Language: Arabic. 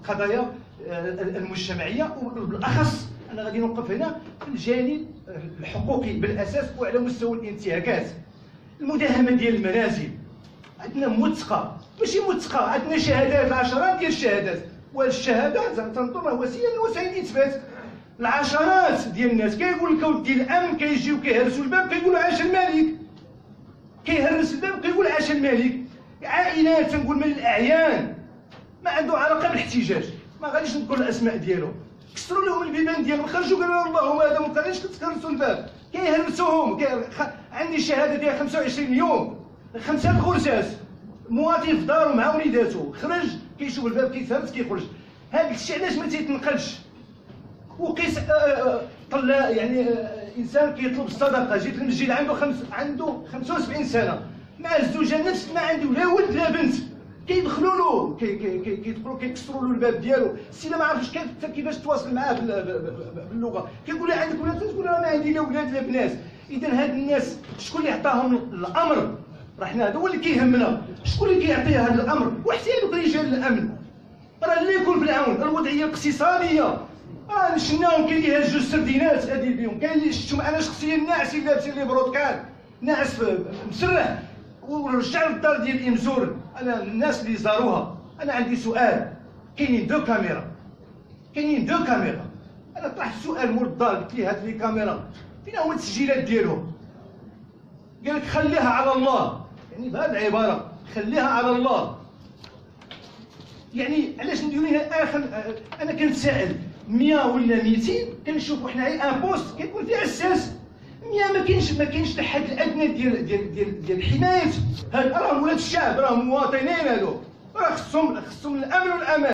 القضايا المجتمعيه، وبالاخص انا غادي نوقف هنا في الجانب الحقوقي بالاساس وعلى مستوى الانتهاكات. المداهمه ديال المنازل عندنا موثقه، ماشي موثقه، عندنا شهادات، عشرات ديال الشهادات، والشهادات تنظر وسيله من وسائل الاثبات. العشرات ديال الناس كيقول لك اودي الامن كيجيو كيهرسوا الباب كيقولوا عاش الملك، كيهرس الباب كيقول عاش الملك. عائلات تنقول من الاعيان ما عنده علاقه بالاحتجاج، ما غاديش نذكر الاسماء ديالهم، كسروا لهم البيبان ديالهم، خرجوا قالوا اللهم هذا ما بقاش كتهرسوا الباب، كيهرسوهم. عندي شهاده ديال 25 يوم، 5 غرزات، مواطن في دارو مع وليداتو، خرج كيشوف الباب كيتهرس كيخرج. هذا الشيء علاش ما تيتنقلش؟ وقيس طلع يعني انسان كيطلب الصدقه، جيت للمسجد عنده 75 سنه، مع الزوجه نفس ما عنده لا ولد لا بنت، كيدخلوا له كيدخلوا كيكسروا له الباب ديالو. السيده ما عرفتش كيفاش تواصل معاه باللغه، كيقول لها عندك ولاد؟ تقول لها ما عندي لا ولاد لا بنات. اذا هاد الناس شكون اللي عطاهم الامر؟ راه حنا هذا هو اللي كيهمنا، شكون اللي كيعطي هذا الامر؟ وحتى هذوك رجال الامن راه اللي يكون في العون. الوضعيه الاقتصاديه راه شفناهم كاين اللي يهجوا السردينات غادي بهم، كاين اللي شفتهم انا شخصيا ناعسين لابسين لي برودكان ناعس مسرح ورجع للدار ديال امزور. انا الناس اللي زاروها انا عندي سؤال، كاينين دو كاميرا، انا طرحت السؤال مول الدار قلت ليه هات لي كاميرا فين هما التسجيلات ديالهم؟ قال لك خليها على الله، يعني بهذه العباره خليها على الله. يعني علاش نديروا لها انا كنتسائل 100 ولا 200 كنشوفوا حنا ان بوست كيكون فيه اساس 100 ما كاينش الحد الادنى ديال حمايه. هاد راهم ولاد الشعب، راهم مواطنين، هادو راه خصهم الامن والامان.